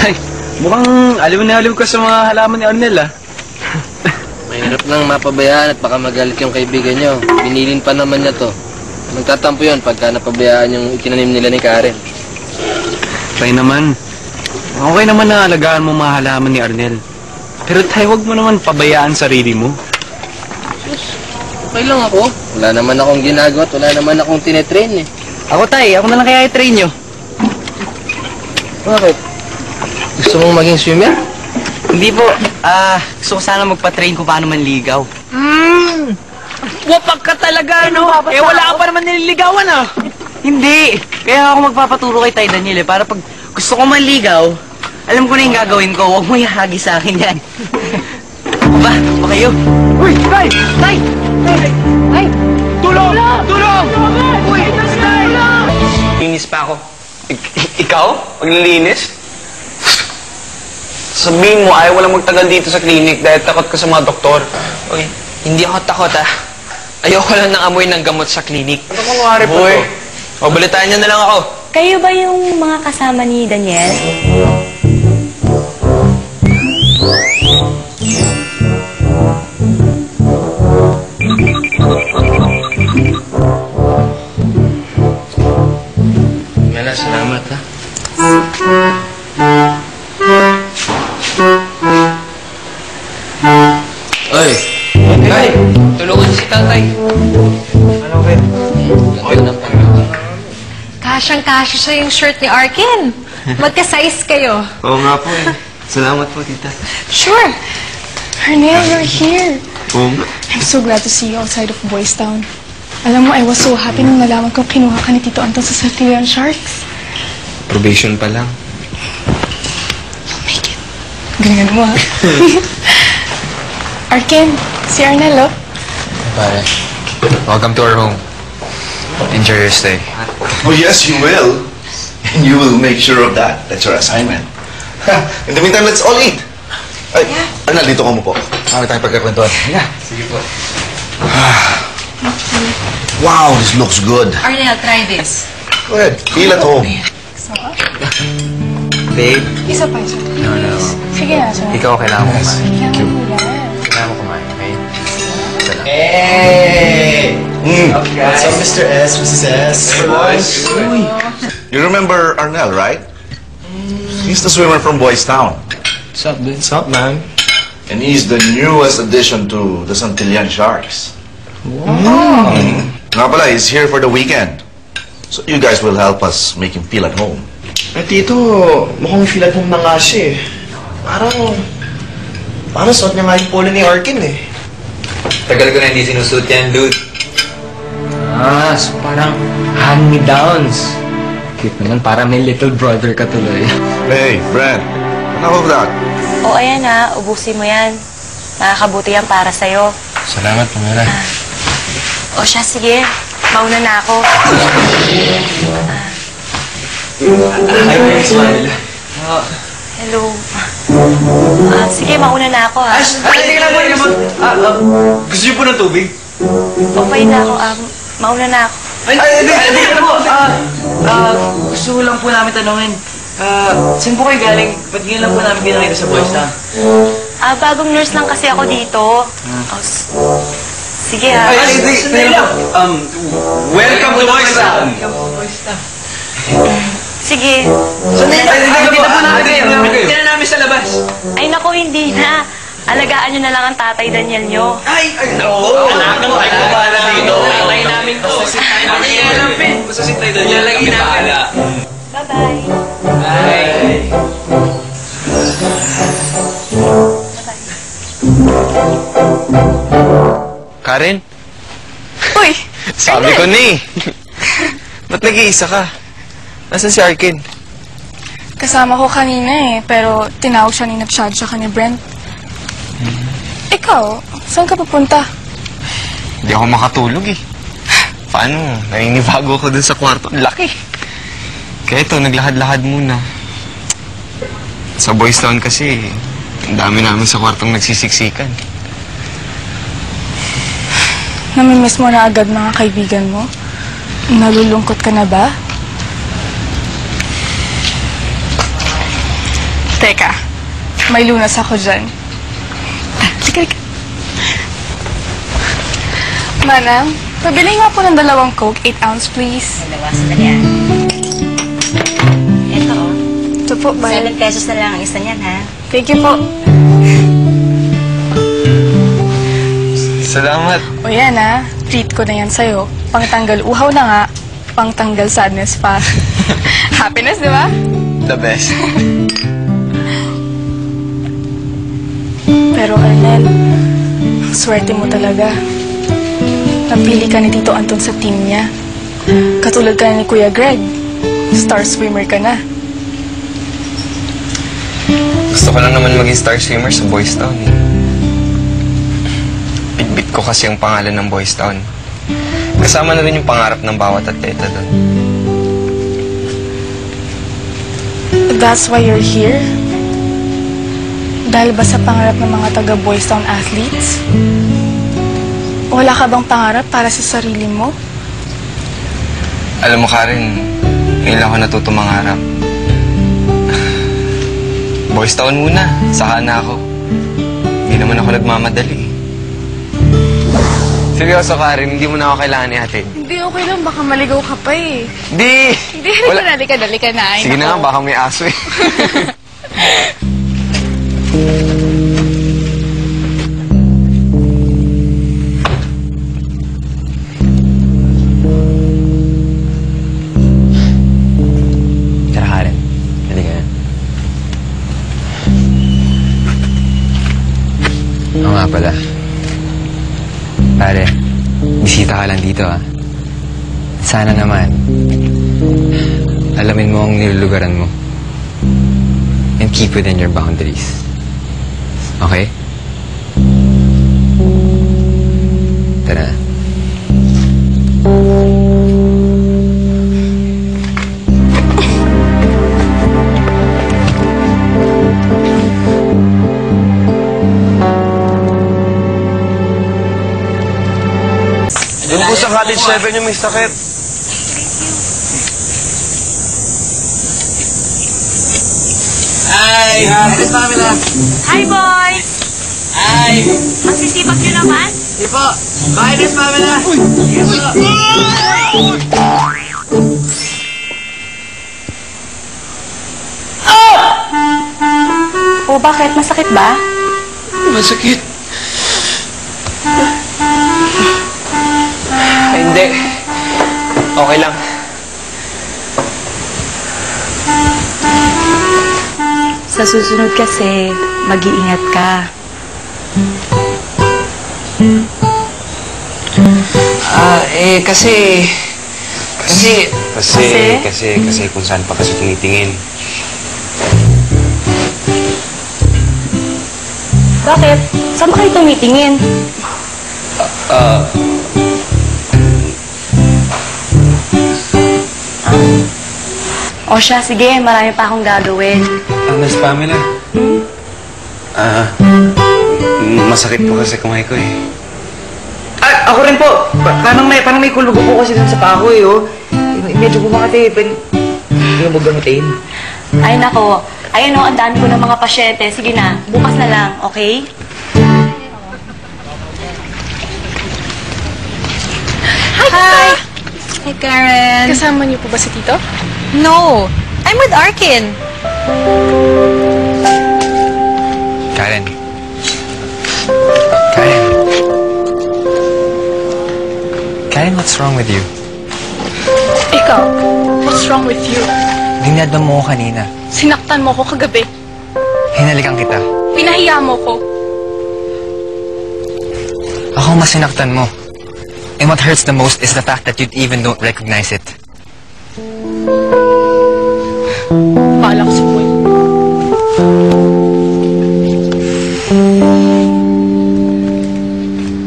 Tay, mukhang aliw na aliw ka sa mga halaman ni Arnel, ah. Mahirap nang mapabayaan at baka magalit yung kaibigan nyo. Binilin pa naman niya to. Magtatampo yun pagka napabayaan yung itinanim nila ni Karen. Tay naman, okay naman na alagaan mo mga halaman ni Arnel. Pero tay, wag mo naman pabayaan sarili mo. Okay lang ako. Wala naman akong ginagawa at wala naman akong tinetrain eh. Ako tay, ako na lang kaya i-train nyo. Bakit? Gusto mong maging swimmer? Hindi po, gusto ko sana magpa-train kung paano manligaw. Wapag ka talaga, no? Eh, wala ka pa naman nililigawan, ah. Hindi, kaya ako magpapaturo kay Tay Daniel eh, para pag gusto ko manligaw, alam ko na yung gagawin ko, huwag mo ihagi sa akin yan. Ba kayo? Uy, Tay! Tay! Tay! Tay! Tulong! Tulong! Uy! Tay! Linis pa ako. Ikaw? Maglilinis? Sabihin mo, ayaw walang magtagal dito sa clinic dahil takot ka sa mga doktor. Uy, hindi ako takot ah. Ayoko lang ng amoy ng gamot sa clinic. Ano mangyari pa to? O, balitaan niyo na lang ako. Kayo ba yung mga kasama ni Daniel? Mela, salamat ha. Oy! Tay, tulungan si tatay. Ano, Ben? Ganda ng pangalawa. Kasyang-kasya siya yung shirt ni Arkin. Magka-size kayo. Oo nga po eh. Salamat po, tita. Sure. Arnel, you're here. Oo. I'm so glad to see you outside of Boys Town. Alam mo, I was so happy nung nalaman kong kinuha ka ni Tito Anton sa Santillan Sharks. Probation pa lang. You'll make it. Galingan mo, ha? Arkin, si Arnel, oh. Pare, welcome to our home. Enjoy your stay. Oh, yes, you will. And you will make sure of that. That's your assignment. In the meantime, let's all eat. Ay, Arnel, dito ka mo po. Kami tayong pagkakwentuhan. Sige po. Wow, this looks good. Arnel, try this. Go ahead. Feel at home. Babe, Isa pa, isa. no. Sige na, sir. Ikaw kailangan mo kumain. Kailangan mo yan. Kailangan mo kumain, okay? Hey! What's up, Mr. S, Mrs. S? Hey, boys. You remember Arnel, right? He's the swimmer from Boys Town. What's up, dude? What's up, man? And he's the newest addition to the Santillan Sharks. Wow! Nga pala, he's here for the weekend. So you guys will help us make him feel at home. Eh, Tito, mukhang feel at home na nga siya eh. Parang suot niya nga yung polo ni Arkin eh. Tagal ko na hindi sinusuot yan, dude. So parang hand-me-downs. Cute naman, parang may little brother ka tuloy. Hey, Brent, enough of that. O ayan na, ubusin mo yan. Nakakabuti yan para sa'yo. Salamat, Pamela. O siya, sige. Mauna na ako. Hi, smile. Hello. Sige, mauna na ako, ha? Teka lang, boy naman. Gusto niyo po ng tubig? Okay na ako. Mauna na ako. Hindi ka na po. Gusto ko lang po namin tanungin. Saan po kayo galing? Ba't ngayon lang po namin pinakita sa Boys Town? Bagong nurse lang kasi ako dito. Sige, ha? Welcome to Boys Town! Sige. Dito po namin kayo. Hindi na namin sa labas. Ay, naku, hindi na. Alagaan nyo na lang ang tatay Daniel nyo. Oo! Anak ng tayo ba na dito? Tatay namin to. Basta si Tay Daniel. Lalagay namin. Bye-bye. Bye! Karen? Uy! Sabi ko na eh. Ba't nag-iisa ka? Nasaan si Arkin? Kasama ko kanina eh, pero tinawag siya ni Napshad siya ni Brent. Ikaw, saan ka papunta? Hindi ako makatulog eh. Paano? Naninibago ako dun sa kwarto. Laki. Kaya ito, naglahad-lahad muna. Sa Boys Town kasi, ang dami namin sa kwartong nagsisiksikan. Namimiss mo na agad mga kaibigan mo? Nalulungkot ka na ba? Teka, may lunas ako dyan. Lika. Manang, pabili nga po ng 2 Coke, 8 ounce, please. Dalawasan na yan. Ito, oh. Ito po, bayad. 7 pesos na lang ang isa niyan, ha? Thank you po. Salamat. O yan ha, treat ko na yan sa'yo. Pangtanggal uhaw na nga, pangtanggal sadness pa. Happiness, di ba? The best. Pero Arnel, swerte mo talaga. Napili ka ni Tito Anton sa team niya. Katulad ka ni Kuya Greg. Star swimmer ka na. Gusto ko lang naman maging star swimmer sa Boys Town eh. Bitbit ko kasi yung pangalan ng Boys Town. Kasama na rin yung pangarap ng bawat atleta doon. That's why you're here? Dahil ba sa pangarap ng mga taga Boys Town athletes? Wala ka bang pangarap para sa sarili mo? Alam mo, Karen, ngayon lang ako natuto mangarap. Boys Town muna, saka na ako. Hindi naman ako nagmamadali. Seryoso, Karen, hindi mo na ako kailangan ihatid. Hindi, okay lang. Baka maligaw ka pa eh. Di! Hindi, dali ka na. Ay, Sige na nga, baka may aso eh. Tara, Karen. Dali ka na. Oo nga pala. Pare, bisita ka lang dito, ah. Sana naman, alamin mo ang nilulugaran mo. And keep within your boundaries. Okay? Tara. Doon po sa Cottage 7 yung may sakit. Hi! Hi, Pamela! Hi, boys! Hi! Masisipag nyo naman? Di po! Bye, Miss Pamela! O, bakit? Masakit ba? Masakit. Hindi. Okay lang. Sa susunod kasi, mag-iingat ka. Kasi kung saan pa kasi tinitingin. Bakit? Saan ba kayo tumitingin? O siya, sige, marami pa akong gagawin. Miss Pamela? Masakit po kasi kamay ko eh. Ah, ako rin po. Parang may kulugo po kasi dun sa pako eh, oh. Medyo bumakati. Hindi mo gamutin. Ay, nako. Ayun o, ang dami ko ng mga pasyente. Sige na, bukas na lang, okay? Hi! Hi, Karen. Kasama niyo po ba si Tito? No, I'm with Arkin. Karen. Karen, what's wrong with you? Ikaw, what's wrong with you? Dinadam mo ko kanina. Sinaktan mo ko kagabi. Hinalikan kita. Pinahiya mo ko. Ako mas sinaktan mo. And what hurts the most is the fact that you even don't recognize it. Bahala ko sa buhay.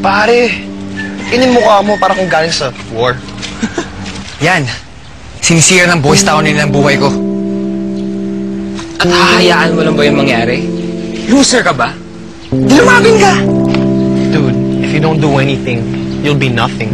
Pare, inin mukha mo para kung galing sa war. Yan. Sinisira ng Boys Town nila ang buhay ko. At hahayaan mo lang ba yung mangyari? Loser ka ba? Lumabing ka! Dude, if you don't do anything, you'll be nothing.